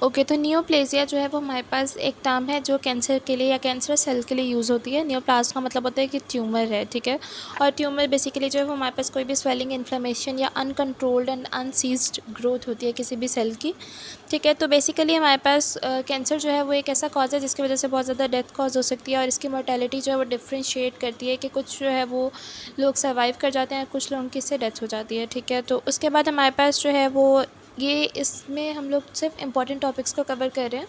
Okay, तो नियोप्लेज़िया जो है वो हमारे पास एक टर्म है जो कैंसर के लिए या कैंसर सेल के लिए यूज़ होती है। नियोप्लाज़ का मतलब होता है कि ट्यूमर है, ठीक है? और ट्यूमर बेसिकली जो है वो हमारे पास कोई भी स्वेलिंग, इन्फ्लेमेशन या अनकंट्रोल्ड एंड अनसीज्ड ग्रोथ होती है किसी भी सेल की, ठीक है? तो बेसिकली हमारे पास कैंसर जो है वो एक ऐसा कॉज़ है जिसकी वजह से बहुत ज़्यादा डेथ कॉज़ हो सकती है, और इसकी मोर्टेलिटी जो है वो डिफरेंशिएट करती है कि कुछ जो है वो लोग सर्वाइव कर जाते हैं, कुछ लोगों की इससे डेथ हो जाती है, ठीक है? तो उसके बाद हमारे पास जो है वो ये इसमें हम लोग सिर्फ इम्पॉर्टेंट टॉपिक्स को कवर कर रहे हैं,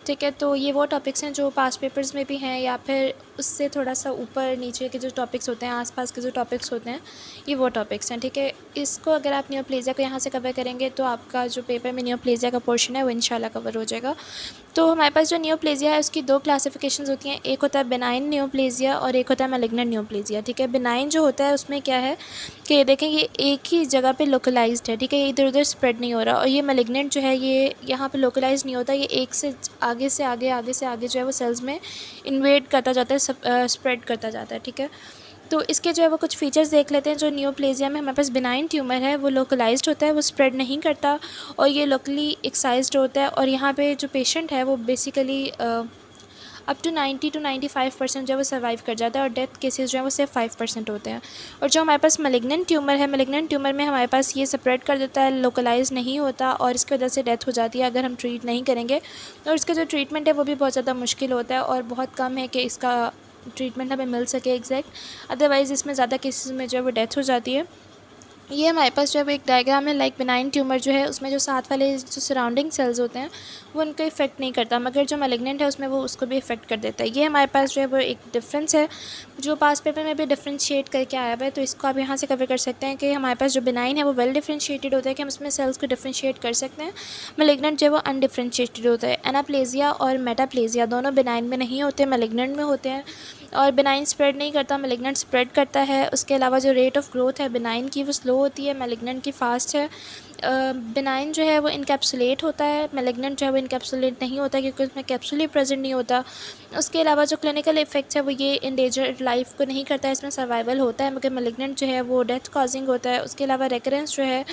ठीक है? तो ये वो टॉपिक्स हैं जो पास्ट पेपर्स में भी हैं, या फिर उससे थोड़ा सा ऊपर नीचे के जो टॉपिक्स होते हैं, आसपास के जो टॉपिक्स होते हैं, ये वो टॉपिक्स हैं, ठीक है? इसको अगर आप नियोप्लेज़िया को यहाँ से कवर करेंगे तो आपका जो पेपर में नियोप्लेज़िया का पोर्शन है वो इंशाल्लाह कवर हो जाएगा। तो हमारे पास जो नियोप्लेज़िया है उसकी दो क्लासिफिकेशंस होती हैं, एक होता है बेनाइन नियोप्लेज़िया और एक होता है मैलिग्नेंट नियोप्लेज़िया, ठीक है? बेनाइन जो होता है उसमें क्या है कि देखें ये एक ही जगह पे लोकलाइज्ड है, ठीक है? ये इधर-उधर स्प्रेड नहीं हो रहा। और ये मैलिग्नेंट जो है ये यहाँ पे लोकलाइज़्ड नहीं होता, ये एक से आगे से आगे, आगे से आगे जो है वो सेल्स में इन्वेड करता जाता है, स्प्रेड करता जाता है, ठीक है? तो इसके जो है वो कुछ फीचर्स देख लेते हैं। जो नियोप्लेज़िया में हमारे पास बिनाइन ट्यूमर है वो लोकलाइज्ड होता है, वो स्प्रेड नहीं करता, और ये लोकली एक्साइज्ड होता है, और यहाँ पे जो पेशेंट है वो बेसिकली अप टू 90 to 95% जो है वो सर्वाइव कर जाता है, और डेथ केसेस जो है वो सिर्फ 5% होते हैं। और जो हमारे पास मैलिग्नेंट ट्यूमर है, मैलिग्नेंट ट्यूमर में हमारे पास ये स्प्रेड कर देता है, लोकलाइज नहीं होता, और इसकी वजह से डेथ हो जाती है अगर हम ट्रीट नहीं करेंगे। और इसका जो ट्रीटमेंट है वो भी बहुत ज़्यादा मुश्किल होता है, और बहुत कम है कि इसका ट्रीटमेंट हमें मिल सके एग्जैक्ट, अदरवाइज़ इसमें ज़्यादा केसेस में जो है वो डेथ हो जाती है। ये हमारे पास जो है वो एक डायग्राम है, लाइक बेनाइन ट्यूमर जो है उसमें जो साथ वाले जो सराउंडिंग सेल्स होते हैं वो उनको इफेक्ट नहीं करता, मगर जो मैलिग्नेंट है उसमें वो उसको भी इफेक्ट कर देता है। ये हमारे पास जो है वो एक डिफरेंस है जो पास पेपर में भी डिफ्रेंशिएट करके आया हुआ है, तो इसको आप यहाँ से कवर कर सकते हैं कि हमारे पास जो बेनाइन है वो वेल डिफ्रेंशिएटेड होता है कि हम उसमें सेल्स को डिफ्रेंशिएट कर सकते हैं। मैलिग्नेंट जो है वो अनडिफ्रेंशिएटेड होता है। एनाप्लेजिया और मेटाप्लेजिया दोनों बेनाइन में नहीं होते, मैलिग्नेंट में होते हैं, और बेनाइन स्प्रेड नहीं करता, मैलिग्नेंट स्प्रेड करता है। उसके अलावा जो रेट ऑफ ग्रोथ है बेनाइन की वो स्लो होती है, मैलिग्नेंट की फ़ास्ट है। बेनाइन जो है वो इनकैप्सुलेट होता है, मैलिग्नेंट जो है वो इनकैप्सुलेट नहीं होता क्योंकि उसमें कैप्सूल ही प्रेजेंट नहीं होता। उसके अलावा जो क्लिनिकल इफेक्ट्स है वो ये इंडेंजर्ड लाइफ को नहीं करता है, इसमें सर्वाइवल होता है, मगर मैलिग्नेंट जो है वो डेथ कॉजिंग होता है। उसके अलावा रेकरेंस जो है,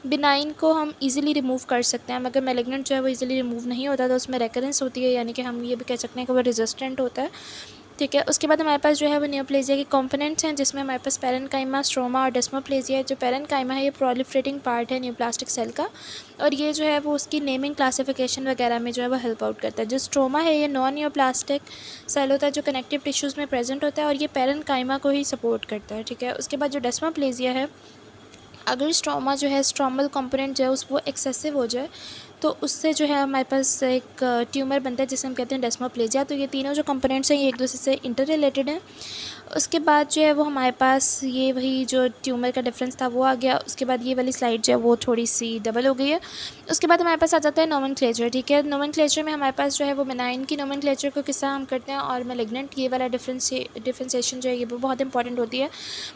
बिनाइन को हम इजीली रिमूव कर सकते हैं, मगर मैलिग्नेंट जो है वो इजीली रिमूव नहीं होता, तो उसमें रेकरेंस होती है, यानी कि हम ये भी कह सकते हैं कि वो रेजिस्टेंट होता है, ठीक है? उसके बाद हमारे पास जो है वो नियोप्लेजिया के कंपोनेंट्स हैं, जिसमें हमारे पास पेरेन्काइमा, स्ट्रोमा और डेस्मोप्लेजिया है। जो पेरेन्काइमा है ये प्रोलिफरेटिंग पार्ट है न्यूप्लास्टिक सेल का, और ये जो है वो उसकी नेमिंग, क्लासिफिकेशन वगैरह में जो है वो हेल्प आउट करता है। जो स्ट्रोमा है ये नॉन न्यूप्लास्टिक सेल होता है जो कनेक्टिव टिश्यूज़ में प्रेजेंट होता है, और ये पेरेन्काइमा को ही सपोर्ट करता है, ठीक है? उसके बाद जो डेस्मोप्लेजिया है, अगर स्ट्रोमा जो है, स्ट्रोमल कंपोनेंट जो है उस वो एक्सेसिव हो जाए तो उससे जो है हमारे पास एक ट्यूमर बनता है जिसे हम कहते हैं डेस्मोप्लेजिया। तो ये तीनों जो कंपोनेंट्स हैं ये एक दूसरे से इंटर रिलेटेड हैं। उसके बाद जो है वो हमारे पास ये वही जो ट्यूमर का डिफरेंस था वो आ गया। उसके बाद ये वाली स्लाइड जो है वो थोड़ी सी डबल हो गई है। उसके बाद हमारे पास आ जाता है नोमेनक्लेचर, ठीक है? नोमेनक्लेचर में हमारे पास जो है वो बेनाइन की नोमेनक्लेचर को किस तरह हम करते हैं, और मैलिग्नेंट ये वाला डिफ्रेंसिएशन जो है ये भी बहुत इंपॉर्टेंट होती है।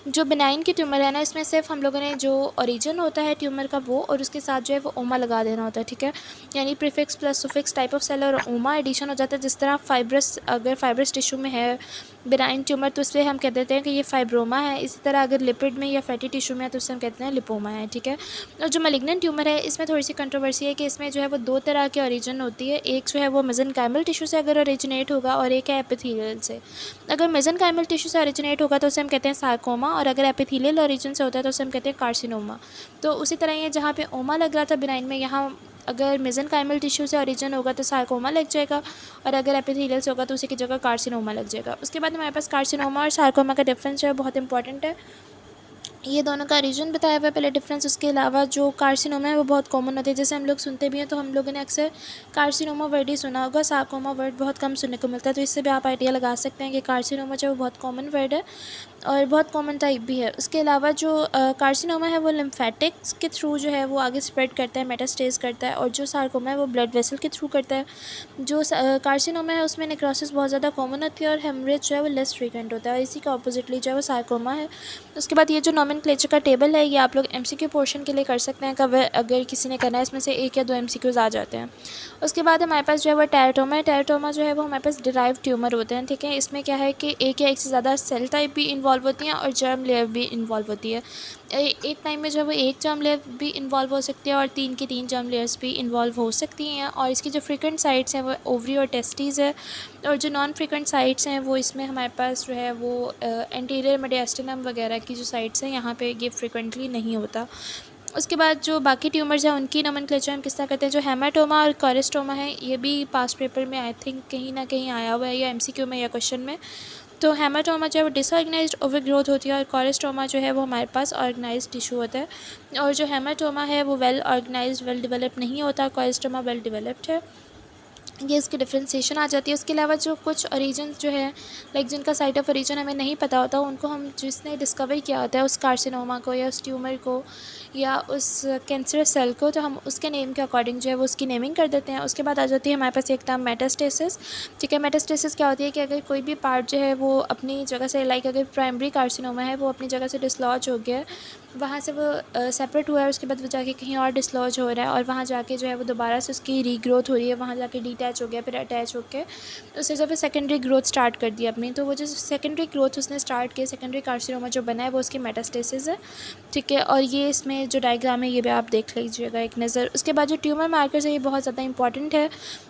जो बेनाइन की ट्यूमर है ना, इसमें सिर्फ हम लोगों ने जो ओरिजिन होता है ट्यूमर का वो, और उसके साथ जो है वो ओमा लगा देना होता है, ठीक है? यानी prefix plus suffix type of cell और ओमा एडिशन हो जाता है। जिस तरह फाइब्रस, अगर फाइब्रस टिश्यू में है बेनाइन ट्यूमर तो इसलिए हम कह देते हैं कि ये फाइब्रोमा है। इसी तरह अगर लिपिड में या फैटी टिश्यू में है तो उससे हम कहते हैं लिपोमा है, ठीक है? और जो मैलिग्नेंट ट्यूमर है इसमें थोड़ी सी कंट्रोवर्सी है कि इसमें जो है वो दो तरह की ओरिजिन होती है। एक जो है वो मेसेनकाइमल टिश्यू से अगर ओरिजिनेट होगा, और एक है एपिथेलियल से। अगर मेसेनकाइमल टिश्यू से ओरिजिनेट होगा तो उसे हम कहते हैं सार्कोमा, और अगर एपिथेलियल ओरिजिन से होता है तो उसे हम कहते हैं कार्सिनोमा। तो उसी तरह ये जहाँ पे ओमा लग रहा था बेनाइन में, यहाँ अगर मेसेनकाइमल टिश्यू से ओरिजिन होगा तो सार्कोमा लग जाएगा, और अगर एपिथेलियल से होगा तो उसी की जगह कार्सिनोमा लग जाएगा। उसके बाद हमारे पास कार्सिनोमा और सार्कोमा का डिफरेंस जो है बहुत इंपॉर्टेंट है। ये दोनों का रीजन बताया हुआ है पहले डिफरेंस। उसके अलावा जो कार्सिनोमा है वो बहुत कॉमन होते हैं, जैसे हम लोग सुनते भी हैं, तो हम लोगों ने अक्सर कार्सिनोमा वर्ड ही सुना होगा, सार्कोमा वर्ड बहुत कम सुनने को मिलता है। तो इससे भी आप आइडिया लगा सकते हैं कि कार्सिनोमा जो है वो बहुत कॉमन वर्ड है और बहुत कॉमन टाइप भी है। उसके अलावा जो कार्सिनोमा है वो लिम्फेटिक्स के थ्रू जो है वो आगे स्प्रेड करता है, मेटास्टेज करता है, और जो सार्कोमा है वो ब्लड वेसल के थ्रू करता है। जो कार्सिनोमा है उसमें नेक्रोसिस बहुत ज़्यादा कॉमन होती है, और हेमरेज जो है वो लेस फ्रीक्वेंट होता है, और इसी का ऑपोजिटली जो है वो सार्कोमा है। उसके बाद ये जो नोमेनक्लेचर का टेबल है ये आप लोग एमसीक्यू पोर्शन के लिए कर सकते हैं, कब अगर किसी ने करना है इसमें से एक या दो एमसीक्यूज आ जाते हैं। उसके बाद हमारे पास जो है वो टेराटोमा है। टेराटोमा जो है वो हमारे पास डिराइव ट्यूमर होते हैं, ठीक है? इसमें क्या है कि एक या एक से ज़्यादा सेल टाइप भी इन्वॉल्व होती हैं और जर्म लेयर भी इन्वॉल्व होती है। एक टाइम में जो है वो एक जर्म लेयर भी इन्वॉल्व हो सकती है और 3 की 3 जर्म लेयर्स भी इन्वॉल्व हो सकती हैं। और इसकी जो फ्रीक्वेंट साइट्स हैं वो ओवरी और टेस्टिस है, और जो नॉन फ्रीक्वेंट साइट्स हैं वो इसमें हमारे पास जो है वो एंटीरियर मेडिस्टिनम वगैरह की जो साइट्स हैं यहाँ पे ये फ्रीक्वेंटली नहीं होता। उसके बाद जो बाकी ट्यूमर्स हैं उनकी नोमेनक्लेचर हम किस तरह करते हैं। जो हेमाटोमा और कॉरिस्टोमा है ये भी पास्ट पेपर में आई थिंक कहीं ना कहीं आया हुआ है, या एमसीक्यू में या क्वेश्चन में। तो हेमाटोमा जो है वो डिसऑर्गेनाइज्ड ओवर ग्रोथ होती है, और कॉरिस्टोमा जो है वो हमारे पास ऑर्गेनाइज्ड टिश्यू होता है। और जो हेमाटोमा है वो वेल ऑर्गेनाइज्ड वेल डेवलप्ड नहीं होता, कॉरिस्टोमा वेल डेवलप्ड है। ये इसकी डिफ्रेंसिएशन आ जाती है। उसके अलावा जो कुछ ओरिजिन जो है लाइक जिनका साइट ऑफ ओरिजिन हमें नहीं पता होता, उनको हम जिसने डिस्कवर किया होता है उस कार्सिनोमा को या उस ट्यूमर को या उस कैंसरस सेल को, तो हम उसके नेम के अकॉर्डिंग जो है वो उसकी नेमिंग कर देते हैं। उसके बाद आ जाती है हमारे पास एक टर्म मेटास्टेसिस। ठीक है, मेटास्टेसिस क्या होती है कि अगर कोई भी पार्ट जो है वो अपनी जगह से लाइक अगर प्राइमरी कार्सिनोमा है वो अपनी जगह से डिसलॉज हो गया है, वहाँ से वो सेपरेट हुआ है, उसके बाद वो जाके कहीं और डिसलॉज हो रहा है और वहाँ जाके जो है वो दोबारा से उसकी रीग्रोथ हो रही है, वहाँ जाके डिटैच हो गया फिर अटैच होकर उससे जो फिर सेकेंडरी ग्रोथ स्टार्ट कर दी अपनी। तो वो जो सेकेंडरी ग्रोथ उसने स्टार्ट की, सेकेंडरी कार्सिनोमा जो बना है वो उसकी मेटास्टेसिस है। ठीक है, और ये इसमें जो डायग्राम है ये भी आप देख लीजिएगा एक नज़र। उसके बाद जो ट्यूमर मार्कर्स है ये बहुत ज़्यादा इंपॉर्टेंट है।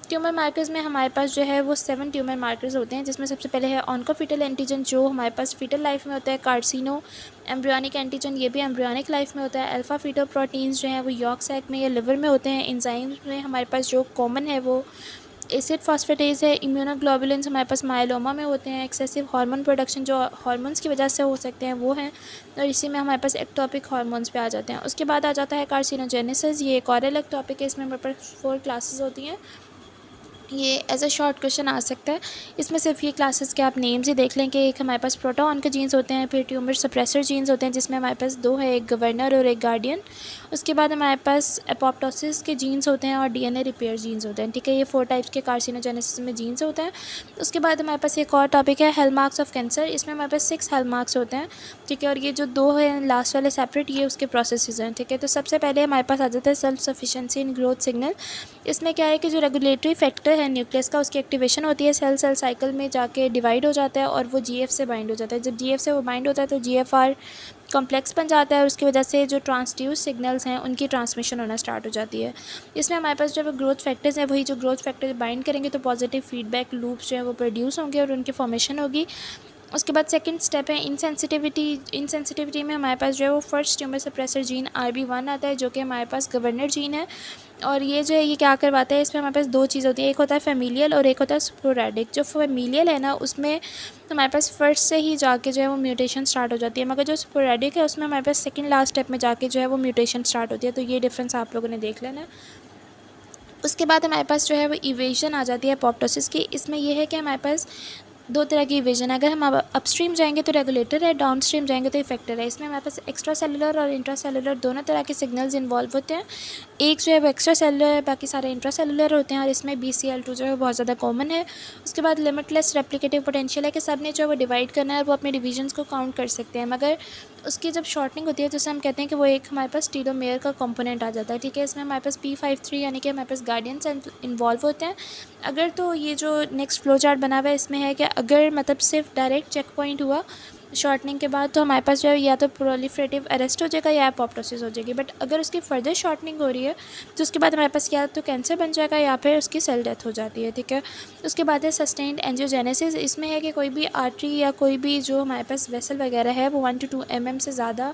ट्यूमर मार्कर्स में हमारे पास जो है वो 7 ट्यूमर मार्कर्स होते हैं, जिसमें सबसे पहले है ऑन्कोफिटल एंटीजन जो हमारे पास फीटल लाइफ में होता है, कार्सिनो एम्ब्रियोनिक एंटीजन ये भी एम्ब्रियोनिक लाइफ में होता है, अल्फ़ा फीटो प्रोटीन्स जो हैं वो यॉर्क सैक में या लिवर में होते हैं। एंजाइम्स में हमारे पास जो कॉमन है वो एसिड फॉस्फेटेज है। इम्यूनोग्लोबुलिन्स हमारे पास माइलोमा में होते हैं। एक्सेसिव हार्मोन प्रोडक्शन जो हार्मोन्स की वजह से हो सकते हैं वो हैं, और इसी में हमारे पास एक्टोपिक हार्मोन्स पे आ जाते हैं। उसके बाद आ जाता है कार्सिनोजेनेसिस, ये एक और अलग टॉपिक है, इसमें हमारे पास 4 क्लासेस होती हैं। ये एज अ शॉर्ट क्वेश्चन आ सकता है। इसमें सिर्फ ये क्लासेस के आप नेम्स ही देख लें कि एक हमारे पास प्रोटोन के जीन्स होते हैं, फिर ट्यूमर सप्रेसर जीन्स होते हैं जिसमें हमारे पास 2 है, एक गवर्नर और एक गार्डियन। उसके बाद हमारे पास एपोप्टोसिस के जीन्स होते हैं और डीएनए रिपेयर जीन्स होते हैं। ठीक है, ये 4 टाइप्स के कार्सिनोजेनेसिस में जीन्स होते हैं। उसके बाद हमारे पास एक और टॉपिक है हॉलमार्क्स ऑफ कैंसर, इसमें हमारे पास 6 हॉलमार्क्स होते हैं। ठीक है, और ये जो 2 हैं लास्ट वाले सेपरेट, ये उसके प्रोसेसेस हैं। ठीक है, तो सबसे पहले हमारे पास आ जाता है self sufficiency in growth signal. इसमें क्या है कि जो रेगुलेटरी फैक्टर है न्यूक्लियस का उसकी एक्टिवेशन होती है, सेल सेल साइकिल में जाके डिवाइड हो जाता है और वो जीएफ से बाइंड हो जाता है। जब जीएफ से वो बाइंड होता है तो जीएफआर कॉम्प्लेक्स बन जाता है और उसकी वजह से जो ट्रांसड्यूस सिग्नल्स हैं उनकी ट्रांसमिशन होना स्टार्ट हो जाती है। इसमें हमारे पास जब ग्रोथ फैक्टर्स हैं वही जो ग्रोथ फैक्टर बाइंड करेंगे तो पॉजिटिव फीडबैक लूप्स जो है वो प्रोड्यूस होंगे और उनकी फॉर्मेशन होगी। उसके बाद सेकंड स्टेप है इनसेंसिटिविटी। इनसेंसिटिविटी में हमारे पास जो है वो first tumour suppressor gene RB1 आता है जो कि हमारे पास गवर्नर जीन है। और ये जो है ये क्या करवाता है, इसमें हमारे पास 2 चीज़ होती है, एक होता है फेमिलियल और एक होता है स्पोरेडिक। जो फेमिलियल है ना उसमें हमारे पास फर्स्ट से ही जाके जो है वो म्यूटेशन स्टार्ट हो जाती है, मगर जो स्पोरेडिक है उसमें हमारे पास सेकंड लास्ट स्टेप में जाके जो है वो म्यूटेशन स्टार्ट होती है। तो ये डिफरेंस आप लोगों ने देख लेना है। उसके बाद हमारे पास जो है वो इवेजन आ जाती है एपोप्टोसिस की। इसमें यह है कि हमारे पास 2 तरह की इवेजन है। अगर हम अब अपस्ट्रीम जाएंगे तो रेगुलेटर है, डाउन स्ट्रीम जाएंगे तो इफेक्टर है। इसमें हमारे पास एक्स्ट्रा सेलुलर और इंट्रा सेलुलर दोनों तरह के सिग्नल्स इन्वॉल्व होते हैं। एक जो है वो एक्स्ट्रा सेलुलर है, बाकी सारे इंट्रा सेलुलर होते हैं, और इसमें BCL2 जो है बहुत ज़्यादा कॉमन है। उसके बाद लिमिटलेस रेप्लिकेटिव पोटेंशियल है कि सब ने जो है वो डिवाइड करना है, वो अपने डिविजन्स को काउंट कर सकते हैं, मगर उसकी जब शॉर्टनिंग होती है तो उसे हम कहते हैं कि वो एक हमारे पास टीलोमेयर का कंपोनेंट आ जाता है। ठीक है, इसमें हमारे पास P53 यानी कि हमारे पास गार्डियन सेल इन्वॉल्व होते हैं। अगर तो ये जो नेक्स्ट फ्लो चार्ट बना हुआ है इसमें है कि अगर मतलब सिर्फ डायरेक्ट चेक पॉइंट हुआ शॉर्टनिंग के बाद तो हमारे पास जो है या तो प्रोलिफरेटिव अरेस्ट हो जाएगा या एपोप्टोसिस हो जाएगी। बट अगर उसकी फर्दर शॉर्टनिंग हो रही है तो उसके बाद हमारे पास या तो कैंसर बन जाएगा या फिर उसकी सेल डेथ हो जाती है। ठीक है, उसके बाद है सस्टेन्ड एंजियोजेनेसिस। इसमें है कि कोई भी आर्टरी या कोई भी जो हमारे पास वेसल वगैरह है वो 1 to 2 mm से ज़्यादा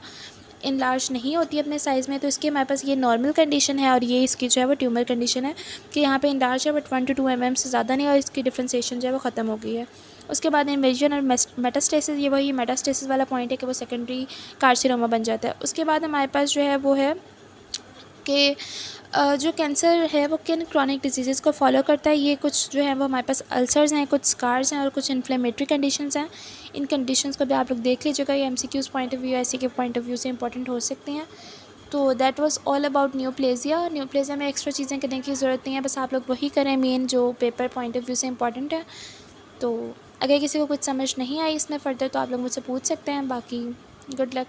इनलार्ज नहीं होती है अपने साइज़ में, तो इसके हमारे पास ये नॉर्मल कंडीशन है और ये इसकी जो है वो ट्यूमर कंडीशन है कि यहाँ पे इनलार्ज है बट 1 to 2 mm से ज़्यादा नहीं, और इसकी डिफ्रेंसिएशन जो है वो ख़त्म हो गई है। उसके बाद इन्वेजन और मेटास्टेसिस, ये वही मेटास्टेसिस वाला पॉइंट है कि वो सेकेंडरी कार्सिनोमा बन जाता है। उसके बाद हमारे पास जो है वो है कि जो कैंसर है वो किन क्रॉनिक डिजीज़ को फॉलो करता है। ये कुछ जो है वो हमारे पास अल्सर्स हैं, कुछ स्कार्स हैं और कुछ इन्फ्लेमेटरी कंडीशंस हैं। इन कंडीशंस को भी आप लोग देख लीजिएगा, ये MCQs पॉइंट ऑफ व्यू ऐसे के पॉइंट ऑफ व्यू से इंपॉर्टेंट हो सकती हैं। तो that was all about neoplasia. Neoplasia में एक्स्ट्रा चीज़ें करने की ज़रूरत नहीं है, बस आप लोग वही करें मेन जो पेपर पॉइंट ऑफ व्यू से इंपॉर्टेंट है। तो अगर किसी को कुछ समझ नहीं आई इसमें फ़र्दर तो आप लोग मुझसे पूछ सकते हैं। बाकी गुड लक।